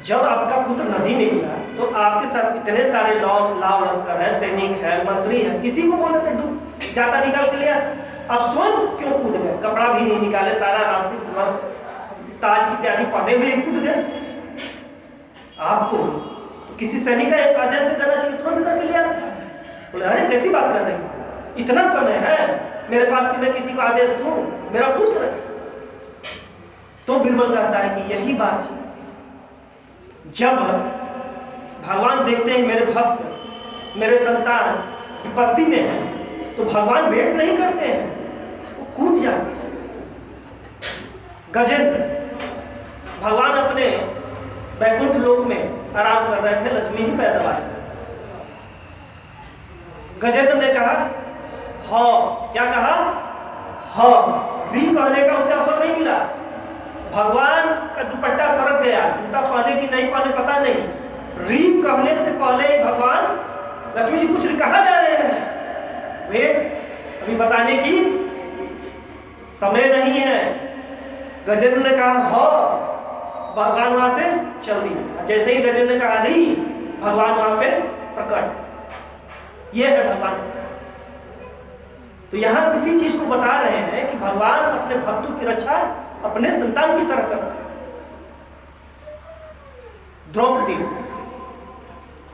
जब आपका पुत्र नदी में गिरा तो आपके साथ इतने सारे लाव लश्कर है, सैनिक है, मंत्री है, किसी को बोल देते डूब जाता निकाल के लिया, आप स्वयं क्यों कूद गए? कपड़ा भी नहीं निकाले, सारा राशि ताज इत्यादि पहने हुए कूद गए। आपको किसी सैनिक का एक आदेश दे देना चाहिए, तुरंत करके लिया। बोले अरे कैसी बात कर रहे हैं, इतना समय है मेरे पास कि मैं किसी को आदेश दूं, मेरा पुत्र है। तो बीरबल कहता है कि यही बात है, जब भगवान देखते हैं मेरे भक्त, मेरे संतान विपत्ति में है, तो भगवान वेट नहीं करते हैं, वो कूद जाते हैं। गजेंद्र भगवान अपने वैकुंठ लोक में आराम कर रहे थे, लक्ष्मी जी पैदा हुए। गजेंद्र ने कहा हाँ, क्या कहा हाँ, री कहने का उसे अवसर नहीं मिला। भगवान का दुपट्टा सरक गया, जूता पहने की नहीं पहने पता नहीं, री कहने से पहले ही भगवान लक्ष्मी जी कुछ कहा जा रहे हैं, वे अभी बताने की समय नहीं है। गजेंद्र ने कहा हाँ, भगवान वहां से चल दी। जैसे ही गजेंद्र ने कहा नहीं, भगवान वहां पे प्रकट। ये है भगवान। तो यहां किसी चीज को बता रहे हैं कि भगवान अपने भक्तों की रक्षा अपने संतान की तरह करते हैं। द्रौपदी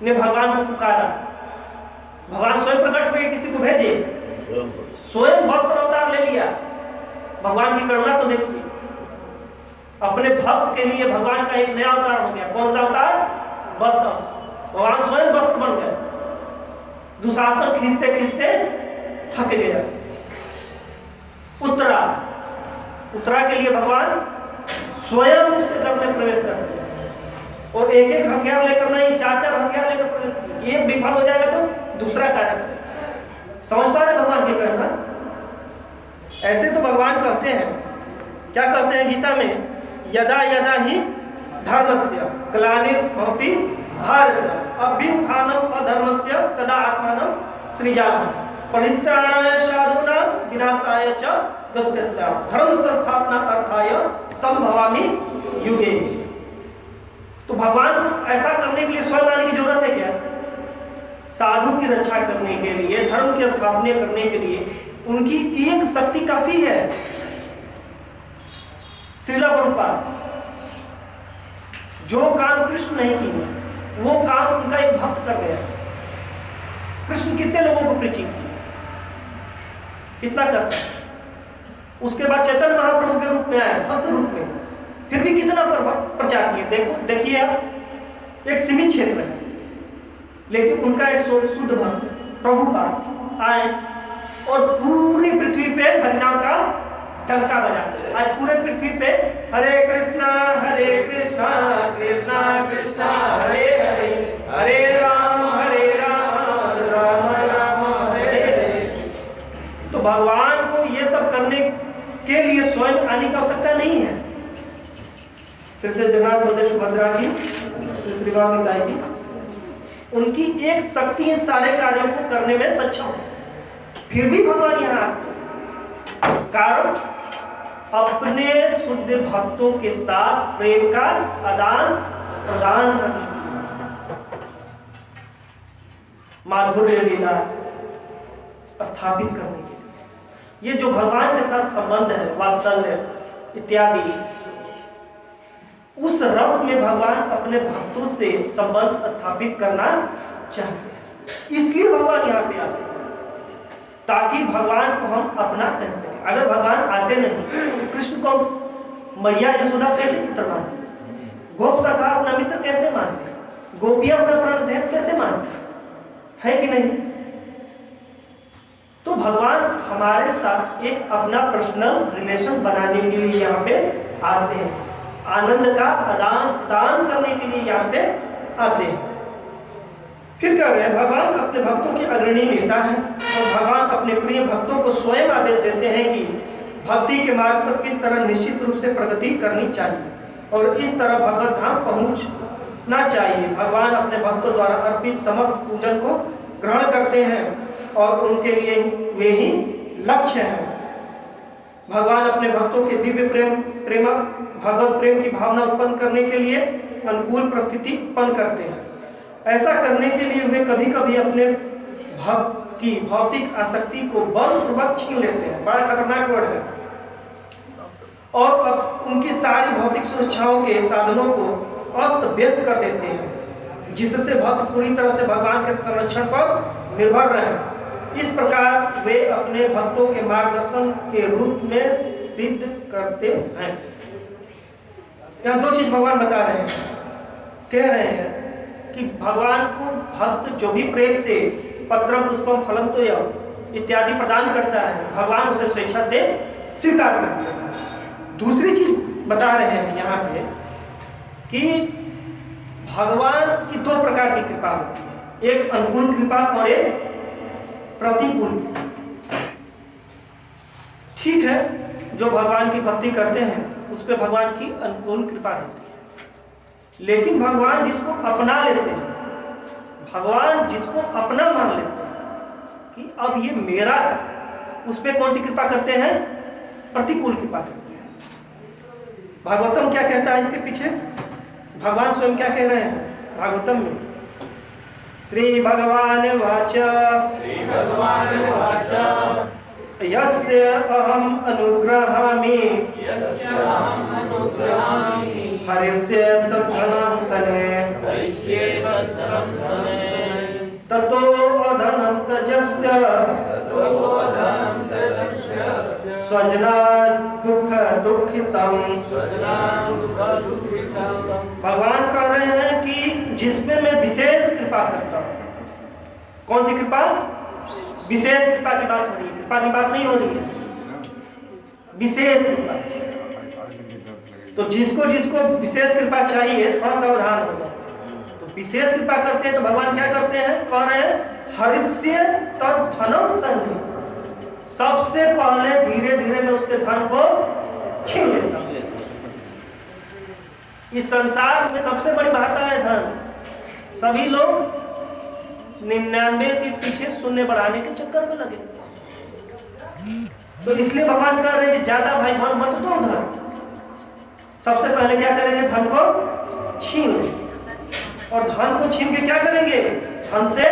ने भगवान को पुकारा, भगवान स्वयं प्रकट हुए, किसी को भेजे, स्वयं वस्त्र अवतार ले लिया। भगवान की करुणा तो देखिए, अपने भक्त के लिए भगवान का एक नया अवतार हो गया। कौन सा अवतार? वस्त्र। भगवान स्वयं वस्त्र बन गए। दुशासन खींचते खींचते थक गया। उत्तरा के लिए भगवान स्वयं उसके गर्भ में प्रवेश करते हैं, और एक एक हथियार लेकर नहीं, चार चार हथियार लेकर प्रवेश किए। एक विफल हो जाएगा तो दूसरा कार्य। समझ पा रहे भगवान की करना? ऐसे तो भगवान कहते हैं, क्या कहते हैं गीता में, यदा यदा ही धर्मस्य ग्लानिर्भवति भारत अभ्युत्थानम् अधर्मस्य तदा आत्मानं सृजामि परित्राणाय साधूनां विनाशाय च दुष्कृतां धर्म संस्थापना अर्थाय संभवामि युगे। तो भगवान ऐसा करने के लिए स्वयं आने की जरूरत है क्या? साधु की रक्षा करने के लिए, धर्म की स्थापना करने के लिए उनकी एक शक्ति काफी है। श्रील प्रभुपाद जो काम कृष्ण नहीं किए, वो काम उनका एक भक्त कर गया। कृष्ण कितने लोगों को प्रीचिंग की, कितना करता है। उसके बाद चैतन्य महाप्रभु के रूप में आए, भक्त रूप में, फिर भी कितना प्रचार किए। देखो देखिए आप, एक सीमित क्षेत्र है, लेकिन उनका एक शुद्ध भक्त प्रभुपाद आए और पूरी पृथ्वी पे हरिनाम का डंका बजाते। आज पूरे पृथ्वी पे हरे कृष्णा कृष्णा कृष्णा हरे हरे, हरे राम राम राम हरे हरे। तो भगवान को ये सब करने के लिए स्वयं आने की आवश्यकता नहीं है। श्री जगन्नाथ बलदेव सुभद्रा की, श्री बाबा की, उनकी एक शक्ति इन सारे कार्यों को करने में सक्षम है। फिर भी भगवान यहाँ कारण अपने शुद्ध भक्तों के साथ प्रेम का आदान प्रदान करने के लिए, माधुर्य लीला स्थापित करने के लिए, ये जो भगवान के साथ संबंध है, वात्सल्य इत्यादि, उस रस में भगवान अपने भक्तों से संबंध स्थापित करना चाहते हैं। इसलिए भगवान यहाँ पे आते हैं, ताकि भगवान को हम अपना कह सकें। अगर भगवान आते नहीं तो कृष्ण को मैया यशोदा कैसे पुत्र मानते, गोप सखा अपना मित्र कैसे मानते, गोपियां अपना प्राणधेय कैसे मानते, है कि नहीं? तो भगवान हमारे साथ एक अपना पर्सनल रिलेशन बनाने के लिए यहाँ पे आते हैं, आनंद का आदान प्रदान करने के लिए यहाँ पे आते हैं। फिर कह रहे हैं भगवान अपने भक्तों के अग्रणी नेता हैं, और भगवान अपने प्रिय भक्तों को स्वयं आदेश देते हैं कि भक्ति के मार्ग पर किस तरह निश्चित रूप से प्रगति करनी चाहिए और इस तरह भगवत धाम पहुंचना चाहिए। भगवान अपने भक्तों द्वारा अर्पित समस्त पूजन को ग्रहण करते हैं और उनके लिए वे ही लक्ष्य हैं। भगवान अपने भक्तों के दिव्य प्रेम भगवत प्रेम की भावना उत्पन्न करने के लिए अनुकूल परिस्थिति उत्पन्न करते हैं। ऐसा करने के लिए वे कभी कभी अपने भक्त की भौतिक आसक्ति को बलपूर्वक छीन लेते हैं। बड़ा खतरनाक वर्ड है। और अब उनकी सारी भौतिक सुरक्षाओं के साधनों को अस्त व्यस्त कर देते हैं, जिससे भक्त पूरी तरह से भगवान के संरक्षण पर निर्भर रहे। इस प्रकार वे अपने भक्तों के मार्गदर्शन के रूप में सिद्ध करते हैं। यहाँ दो चीज भगवान बता रहे हैं, कह रहे हैं कि भगवान को भक्त जो भी प्रेम से पत्रम पुष्पम फलम तोयम इत्यादि प्रदान करता है, भगवान उसे स्वेच्छा से स्वीकार करते हैं। दूसरी चीज बता रहे हैं यहाँ पे कि भगवान की दो प्रकार की कृपा होती है, एक अनुकूल कृपा और एक प्रतिकूल। ठीक है, जो भगवान की भक्ति करते हैं उस पर भगवान की अनुकूल कृपा रहती है, लेकिन भगवान जिसको अपना लेते हैं, भगवान जिसको अपना मान लेते हैं कि अब ये मेरा है, उस पर कौन सी कृपा करते हैं? प्रतिकूल कृपा करते हैं। भागवतम क्या कहता है इसके पीछे? भगवान स्वयं क्या कह रहे हैं भागवतम में? श्री भगवान वाच यस्य अहम अनुग्रहामि हरिस्य तद्धनं सने ततो अधनं तजस्य स्वजना दुख दुखितम। भगवान कह रहे हैं कि जिसमें मैं विशेष कृपा करता हूँ। कौन सी कृपा? विशेष कृपा की बात हो रही है, कृपा की बात नहीं हो रही है, विशेष कृपा। तो जिसको जिसको विशेष कृपा चाहिए थोड़ा सावधान होगा। तो विशेष कृपा करते हैं तो भगवान क्या करते हैं? कह रहे हैं हरिष्य तद्धनं सन्नि, सबसे पहले धीरे धीरे मैं उसके धन को छीन लेता हूं। इस संसार में सबसे बड़ी भाषा है धन। सभी लोग 99 के पीछे शून्य बढ़ाने के चक्कर में लगे। तो इसलिए भगवान कह रहे हैं कि ज्यादा भाई धन मत दो धन, सबसे पहले क्या करेंगे? धन को छीन लेंगे। और धन को छीन के क्या करेंगे? धन से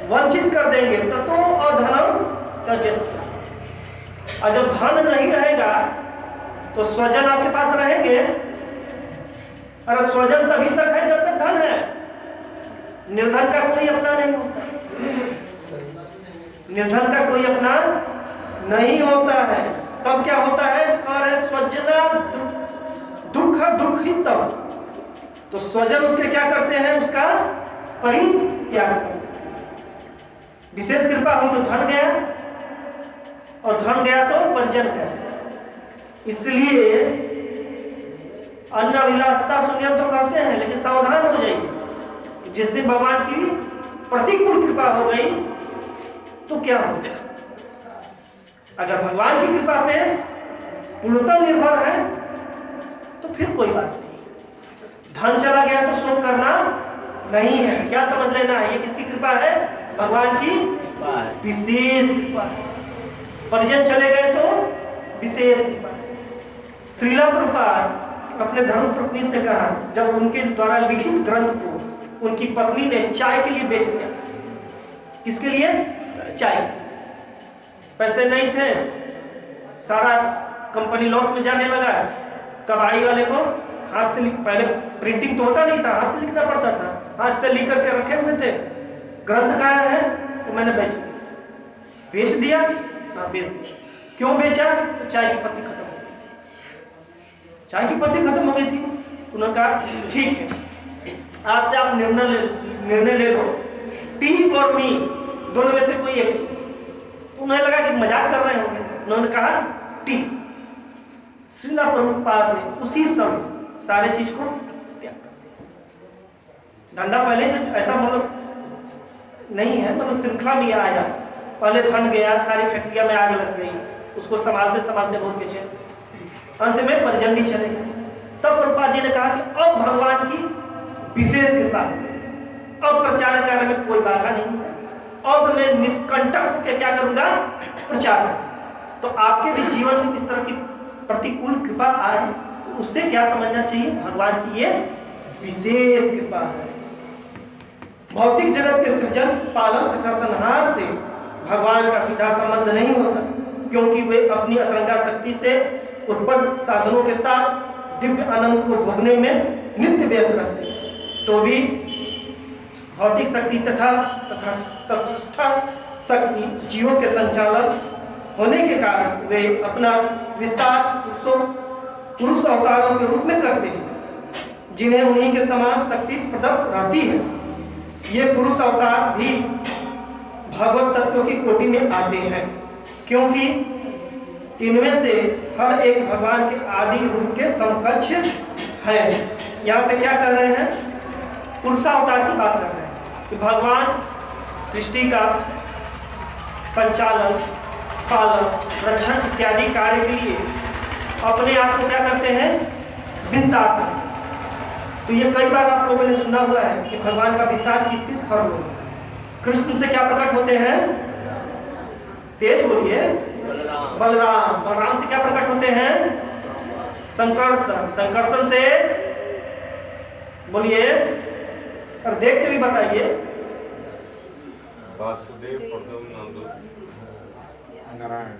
वंचित कर देंगे। ततो अधनम तजस्य। और जब धन नहीं रहेगा तो स्वजन आपके पास रहेंगे। अरे स्वजन तभी तक है जब तक धन है। निर्धन का कोई अपना नहीं होता, निर्धन का कोई अपना नहीं होता है। तब क्या होता है? और स्वजना दुख दुखितम। तो स्वजन उसके क्या करते हैं? उसका परित्याग। विशेष कृपा हुई तो धन गया, और धन गया तो परिजन गया। इसलिए अन्नविलासता शून्यम तो कहते हैं, लेकिन सावधान हो जाइए। जिस दिन भगवान की प्रतिकूल कृपा हो गई तो क्या होगा? अगर भगवान की कृपा पे पूर्णतः निर्भर है तो फिर कोई बात नहीं। धन चला गया तो शोक करना नहीं है। क्या समझ लेना है? ये किसकी कृपा है? भगवान की विशेष कृपा। परिजन चले गए तो विशेष कृपा। श्रीला प्रभुपाद अपने धर्मपत्नी से कहा, जब उनके द्वारा लिखित ग्रंथ को उनकी पत्नी ने चाय के लिए बेच दिया। किसके लिए? चाय। पैसे नहीं थे, सारा कंपनी लॉस में जाने लगा। कबाड़ी वाले को हाथ से पहले प्रिंटिंग तो होता नहीं था, हाथ से लिखना पड़ता था। हाथ से लिख करके रखे हुए थे। ग्रंथ कहाँ है? तो मैंने बेच दिया। हाँ, बेच दिया। क्यों बेचा? तो चाय की पत्ती खत्म हो गई थी। चाय की पत्ती खत्म हो गई थी। उन्होंने कहा ठीक है, आज से आप निर्णय ले लो, टी और मी दोनों में से कोई एक चीज। तो उन्हें लगा कि मजाक कर रहे होंगे। उन्होंने कहा टी। श्रीला प्रभुपाद ने उसी समय सारे चीज को त्याग कर दिया। धंधा पहले से ऐसा मतलब नहीं है, मतलब श्रृंखला में आया। पहले धन गया, सारी फैक्ट्रिया में आग लग गई, उसको संभालते संभालते बहुत पीछे, अंत में परिजन भी चले गए। तब प्रभुपाद जी ने कहा कि अब भगवान की विशेष कृपा, अब प्रचार कार्य में कोई बाधा नहीं है। अब मैं निष्कंटक होकर क्या करूंगा? प्रचार करूंगा। तो आपके भी जीवन में इस तरह की प्रतिकूल कृपा आए तो उससे क्या समझना चाहिए? भगवान की ये विशेष कृपा है। भौतिक जगत के सृजन, पालन तथा संहार से भगवान का सीधा संबंध नहीं होता, क्योंकि वे अपनी अतरंगा शक्ति से उत्पन्न साधनों के साथ दिव्य आनंद को भोगने में नित्य व्यस्त रहते हैं, तो भी भौतिक शक्ति तथा तथा शक्ति जीवों के संचालक होने के कारण वे अपना विस्तार पुरुष अवतारों के रूप में करते हैं, जिन्हें उन्हीं के समान शक्ति प्रदत्त रहती है। ये पुरुष अवतार भी भगवत तत्व की कोटि में आते हैं, क्योंकि इनमें से हर एक भगवान के आदि रूप के समकक्ष है। यहाँ पे क्या कर रहे हैं? पुरुषावतार की बात कर रहे हैं कि भगवान सृष्टि का संचालन, पालन, रक्षण इत्यादि कार्य के लिए अपने आप को क्या करते हैं? विस्तार करते हैं। तो ये कई बार आप लोगों ने सुना हुआ है कि भगवान का विस्तार किस किस फॉर्म में? कृष्ण से क्या प्रकट होते हैं? तेज बोलिए। बलराम। बलराम से क्या प्रकट होते हैं? संकर्षण। संकर्षण से बोलिए और देख के भी बताइए। वासुदेव, प्रद्युम्न, नारायण।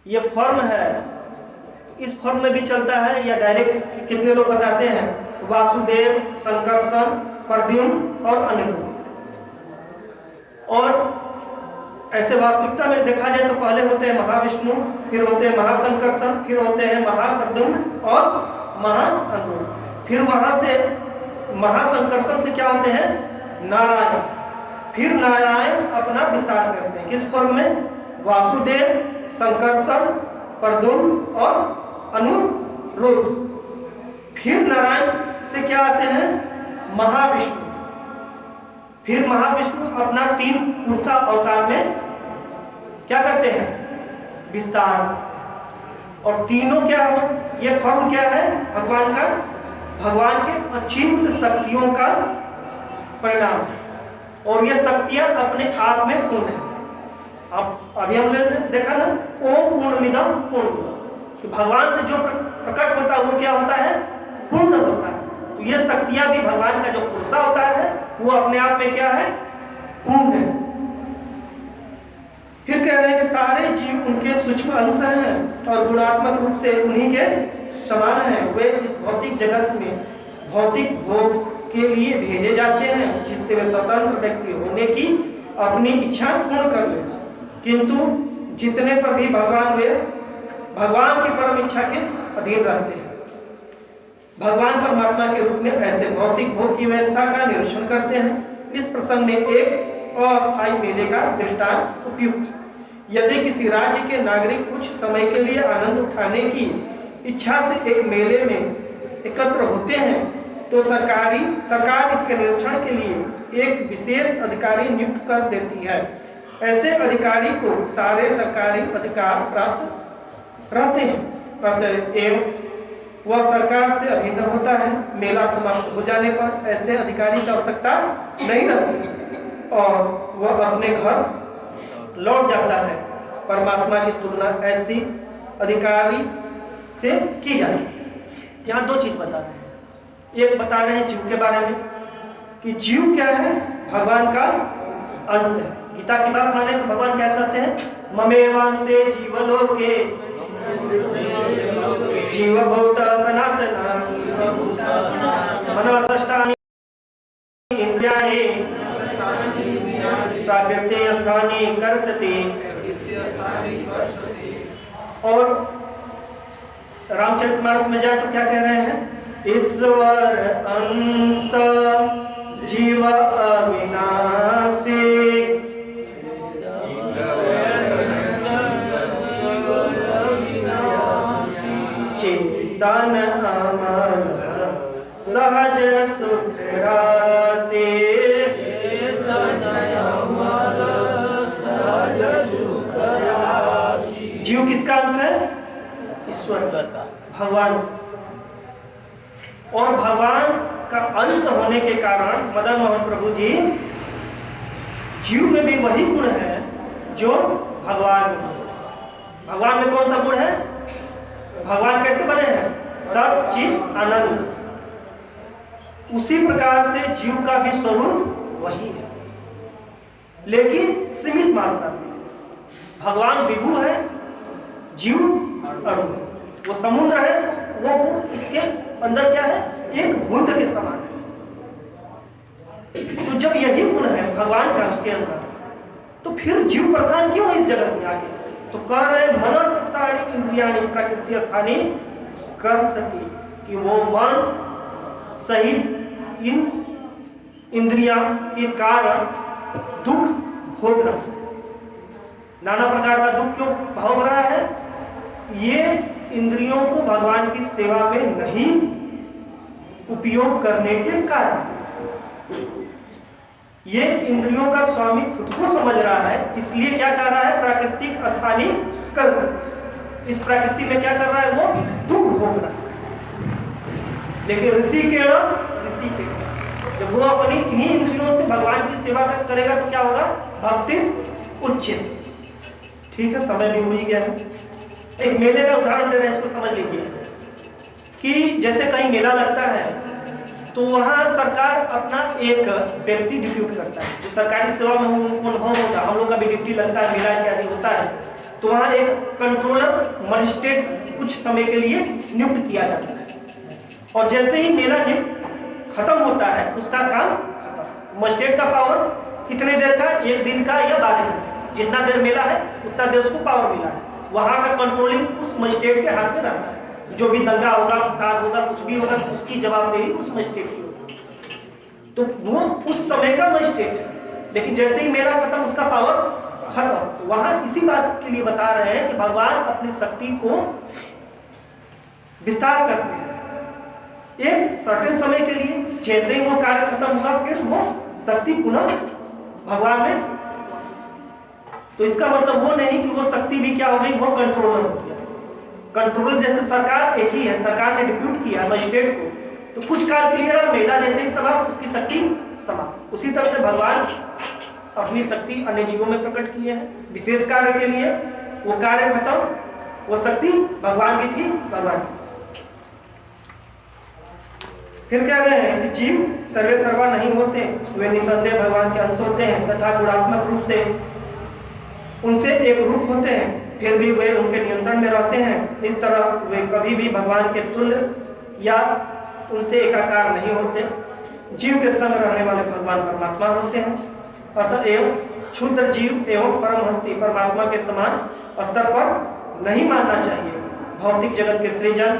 ये फॉर्म है, इस फॉर्म में भी चलता है या डायरेक्ट कितने लोग बताते हैं? वासुदेव, संकर्षण, प्रद्युम्न और अनिरुद्ध। और ऐसे वास्तविकता में देखा जाए तो पहले होते हैं महाविष्णु, फिर होते हैं महासंकर्षण, फिर होते हैं महाप्रद्युम्न और महाअनिरुद्ध। फिर वहां से महासंकर्षण से क्या होते हैं? नारायण। फिर नारायण अपना विस्तार करते हैं किस फॉर्म में? वासुदेव, संकर्षण, प्रद्युम्न और अनिरुद्ध। फिर नारायण से क्या आते हैं? महाविष्णु। फिर महाविष्णु अपना 3 पुरुषा अवतार में क्या करते हैं? विस्तार। और तीनों क्या हो? ये फॉर्म क्या है भगवान का? भगवान के अचिंत शक्तियों का परिणाम। और ये शक्तियां अपने आप में पूर्ण है। अब अभी हमने देखा ना, ओम पूर्णमिदं पूर्णमिदं, कि भगवान से जो प्रकट होता है वो क्या होता है? पूर्ण होता है। तो ये शक्तियां भी भगवान का जो पुरुषा अवतार है वो अपने आप में क्या है? पूर्ण है। फिर कह रहे हैं कि सारे जीव उनके सूक्ष्म अंश हैं और गुणात्मक रूप से उन्हीं के समान हैं। वे इस भौतिक जगत में भौतिक भोग के लिए भेजे जाते हैं, जिससे वे स्वतंत्र व्यक्ति होने की अपनी इच्छा पूर्ण कर लें। किंतु जितने पर भी वे भगवान की परम इच्छा के अधीन रहते हैं। भगवान परमात्मा के रूप में ऐसे भौतिक भोग की व्यवस्था का निरीक्षण करते हैं। इस प्रसंग में एक अस्थायी मेले का दृष्टांत उपयुक्त है। यदि किसी राज्य के नागरिक कुछ समय के लिए आनंद उठाने की इच्छा से एक मेले में एकत्र होते हैं, तो सरकार इसके निरीक्षण के लिए एक विशेष अधिकारी नियुक्त कर देती है। ऐसे अधिकारी को सारे सरकारी अधिकार प्राप्त रहते हैं। एवं वह सरकार से अभिन्न होता है। मेला समाप्त हो जाने पर ऐसे अधिकारी की आवश्यकता नहीं रहती और वह अपने घर लौट जाता है। परमात्मा की तुलना ऐसी अधिकारी से की जाती है। यहाँ 2 चीज बता रहे हैं। एक बता रहे हैं जीव के बारे में कि जीव क्या है? भगवान का अंश है। गीता की बात माने तो भगवान क्या कहते हैं? ममेवांसे जीवलोके जीवभूत सनातन मनसष्टानि इंद्रियाणि प्राकृते स्थाने कर्षति। और रामचरितमानस में जाए तो क्या कह रहे हैं? ईश्वर अंश जीव अविनाशी चिंतन अमर सहज सुख राशि। जीव किसका अंश है? ईश्वर का, भगवान। और भगवान का अंश होने के कारण मदन मोहन प्रभु जी जीव में भी वही गुण है जो भगवान में। भगवान में कौन सा गुण है? भगवान कैसे बने हैं? सब चित आनंद। उसी प्रकार से जीव का भी स्वरूप वही है, लेकिन सीमित मात्रा में। भगवान विभु है, जीव अणु। वो समुद्र है, वो गुण इसके अंदर क्या है, एक बूंद के समान है। तो जब यही गुण है भगवान का उसके अंदर, तो फिर जीव परेशान क्यों इस जगत में आके? तो कह रहे मनस्स्थानी इंद्रियाणी प्रकृति स्थानी कर सके, कि वो मन सहित इन इंद्रिया के कारण दुख भोग रहा है। नाना प्रकार का दुख क्यों भोग रहा है? ये इंद्रियों को भगवान की सेवा में नहीं उपयोग करने के कारण। ये इंद्रियों का स्वामी खुद को समझ रहा है, इसलिए क्या कर रहा है, प्राकृतिक स्थानी कर। इस प्रकृति में क्या कर रहा है, वो दुख भोग रहा है। लेकिन ऋषि के जब वो अपनी इन्हीं इंद्रियों से भगवान की सेवा करेगा तो क्या होगा, भक्ति उच्चित। ठीक है, समय भी हो ही गया है। एक मेले का उदाहरण दे रहे हैं, इसको समझ लीजिए कि जैसे कहीं मेला लगता है तो वहाँ सरकार अपना एक व्यक्ति डिप्यूट करता है, जो सरकारी सेवा में उनको अनुभव होता है। हम लोग का भी ड्यूटी लगता है, मेला इत्यादि होता है, तो वहाँ एक कंट्रोलर मजिस्ट्रेट कुछ समय के लिए नियुक्त किया जाता है। और जैसे ही मेला खत्म होता है, उसका काम खत्म। मजिस्ट्रेट का पावर कितने देर का, 1 दिन का या 12 दिन, जितना देर मेला है उतना देर उसको पावर मिला है। वहाँ का कंट्रोलिंग उस मजिस्ट्रेट के हाथ में रहता है। जो भी दंगा होगा, फसाद होगा, कुछ भी होगा, उसकी जवाबदेही उस मजिस्ट्रेट की होगी। तो वो उस समय का मजिस्ट्रेट है, लेकिन जैसे ही मेला खत्म उसका पावर खत्म। तो वहाँ इसी बात के लिए बता रहे हैं कि भगवान अपनी शक्ति को विस्तार करते हैं एक सर्टेन समय के लिए। जैसे ही वो कार्य खत्म हुआ, फिर वो शक्ति पुनः भगवान में। तो इसका मतलब वो नहीं कि वो शक्ति भी क्या हो गई, वो कंट्रोलर हो गया। कंट्रोलर जैसे सरकार एक ही है, सरकार ने डिप्यूट किया मजिस्ट्रेट को, तो कुछ काल के लिए मेला जैसे ही समाप्त, उसकी शक्ति समाप्त। उसी तरह से भगवान अपनी शक्ति अन्य जीवों में प्रकट किए हैं विशेष कार्य के लिए। वो कार्य खत्म, वो शक्ति भगवान की थी, भगवान की। फिर कह रहे हैं कि जीव सर्वे सर्वा नहीं होते, वे निसंदेह भगवान के अंश होते हैं तथा गुणात्मक रूप से उनसे एक रूप होते हैं, फिर भी वे उनके नियंत्रण में रहते हैं। इस तरह वे कभी भी भगवान के तुल्य या उनसे एकाकार नहीं होते। जीव के संग रहने वाले भगवान परमात्मा होते हैं। अतएव क्षुद्र जीव एवं परम हस्ती परमात्मा के समान स्तर पर नहीं मानना चाहिए। भौतिक जगत के सृजन,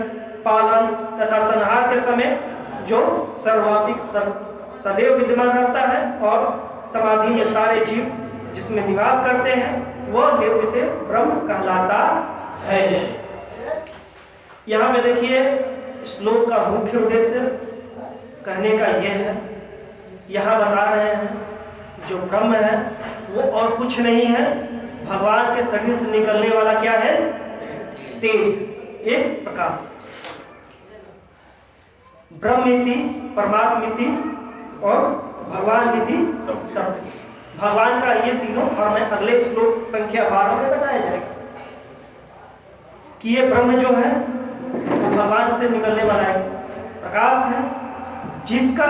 पालन तथा संहार के समय जो सर्वाधिक सदैव विद्यमान रहता है और समाधि में सारे जीव जिसमें निवास करते हैं, वह निर्विशेष ब्रह्म कहलाता है। यहाँ पे देखिए, श्लोक का मुख्य उद्देश्य कहने का यह है, यहाँ बता रहे हैं जो ब्रह्म है वो और कुछ नहीं है, भगवान के शरीर से निकलने वाला क्या है, तेज, एक प्रकाश। ब्रह्मिति, परमात्मिति और भगवान नीति शब्द। भगवान का ये तीनों फॉर्म है। अगले श्लोक संख्या 12 में बताया जाएगा कि ये ब्रह्म जो है वो भगवान से निकलने वाला एक प्रकाश है, जिसका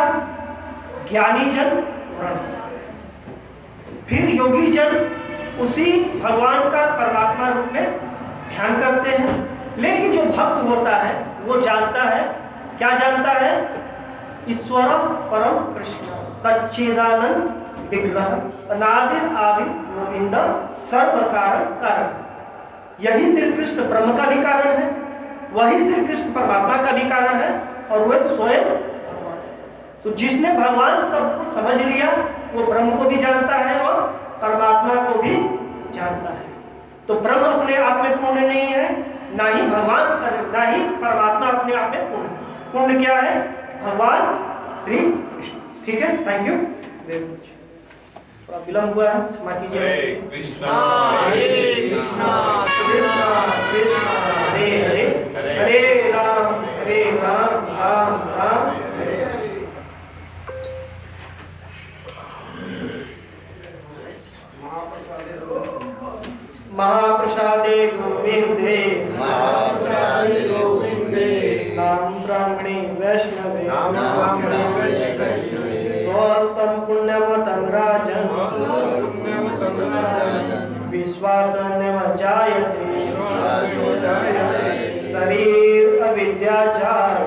ज्ञानी जन ब्रह्म, फिर योगी जन उसी भगवान का परमात्मा रूप में ध्यान करते हैं। लेकिन जो भक्त होता है वो जानता है, क्या जानता है, ईश्वर परम कृष्ण सच्चिदानंद विग्रह अनादिर आदि गोविंद सर्व कारण कारण। यही श्री कृष्ण ब्रह्म का भी कारण है, वही श्री कृष्ण परमात्मा का भी कारण है, और वह स्वयं भगवान है। तो जिसने भगवान शब्द को समझ लिया वो ब्रह्म को भी जानता है और परमात्मा को भी जानता है। तो ब्रह्म अपने आप में पूर्ण नहीं है, ना ही भगवान, ना ही परमात्मा अपने आप में पूर्ण। पूर्ण क्या है, भगवान श्री कृष्ण। ठीक है, थैंक यू वेरी मच। थोड़ा विलम्ब हुआ है, क्षमा कीजिए। हरे कृष्णा हरे कृष्णा कृष्णा कृष्णा हरे हरे, हरे राम राम राम हरे हरे। महाप्रसादे गोविंदे नाम ब्राह्मणे वैष्णवे स्वल्पं पुण्यमतं राजन् विश्वासं न जायते शरीर अविद्या जाल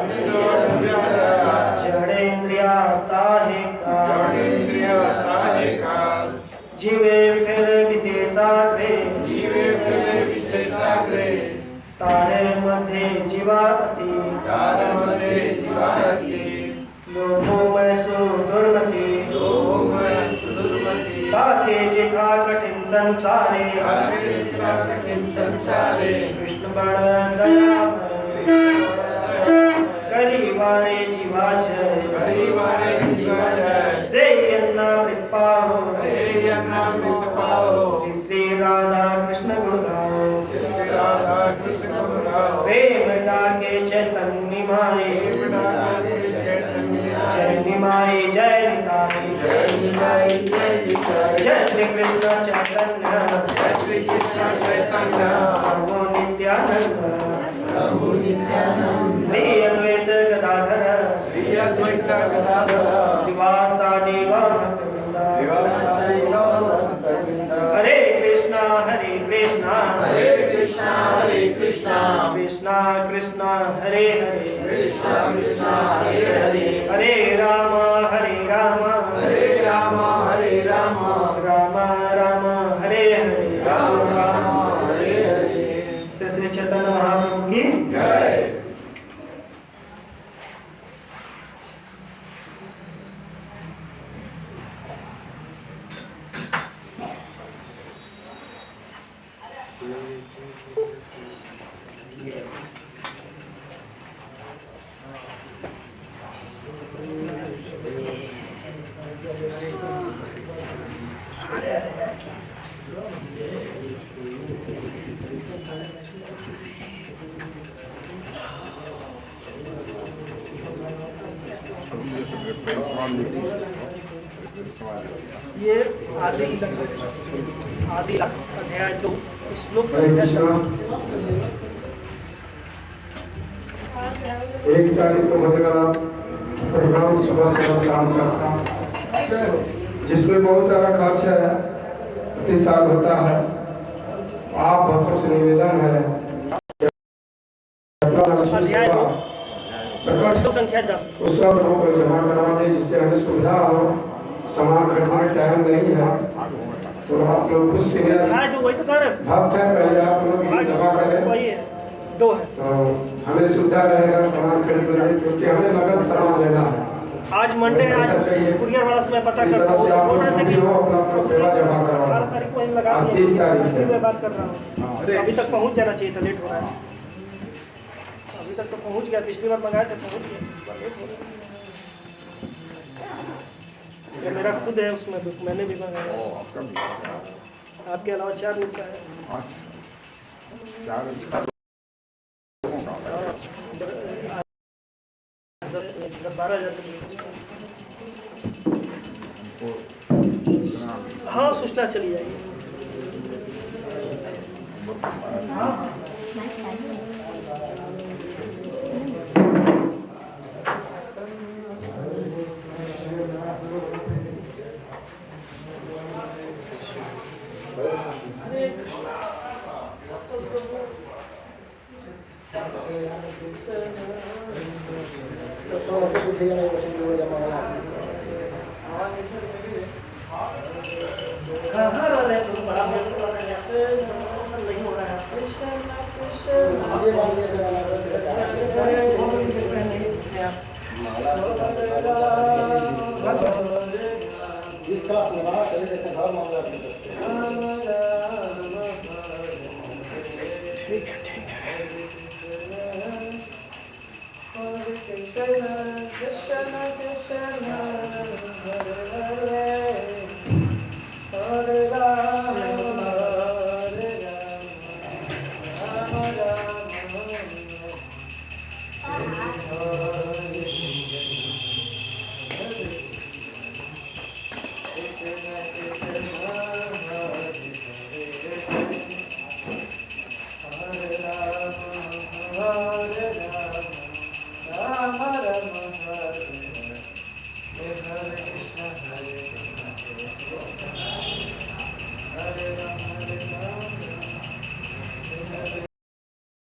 जड़ेन्द्रिया ताहे काल जीवे फिर विशेषाग्रे तारे मध्य जीवाति लोभो में सुदुर्मति ताके जिथा कठिन संसारे कृष्ण बड़ गरीबारे जीवा जय से अन्नामृत पाओ श्री श्री राधा कृष्ण गुण गाओ प्रेम डाके चैतन्य माए जय निमाई जय निताई जय श्री कृष्ण चैतन्य प्रभु नित्यानंद श्री अद्वैत गदाधर श्रीवासादि गौर भक्तवृंद हरे कृष्णा कृष्णा कृष्णा हरे हरे हरे राम राम राम हरे हरे श्री चैतन्य महाप्रभु की जय। ये आदि अध्याय जो श्लोक एक तारीख को बनेगा प्रोग्राम सुबह से काम करता जिसमें बहुत सारा खर्च है, प्रति साल होता है। आप भक्तों से निवेदन है उसका प्रभु को जमा करवा दे, जिससे हमें सुविधा हो। सामान खरीदने टाइम नहीं है तो आप लोग खुद से भक्त है, पहले आप लोग जमा करें तो हमें सुविधा रहेगा सामान खरीदने, क्योंकि हमें नगद सामान लेना है। आज मंडे है, आज कुरियर वाला से मैं पता करता हूँ, बोल रहे थे कि अपना सेवा जमा करवाना। 18 तारीख को लगा आज 30 तारीख है, मैं बात कर रहा हूँ। अभी तक पहुँच जाना चाहिए था, लेट हो रहा है। अभी तक तो पहुँच गया, पिछली बार मंगाए थे पहुँच गया, लेट हो रहा है। ये मेरा खुद है, उसमें तो मैंने भी मंगाया। आपके अलावा 4 मिलता है। 12,000। हाँ, सूचना चली जाएगी।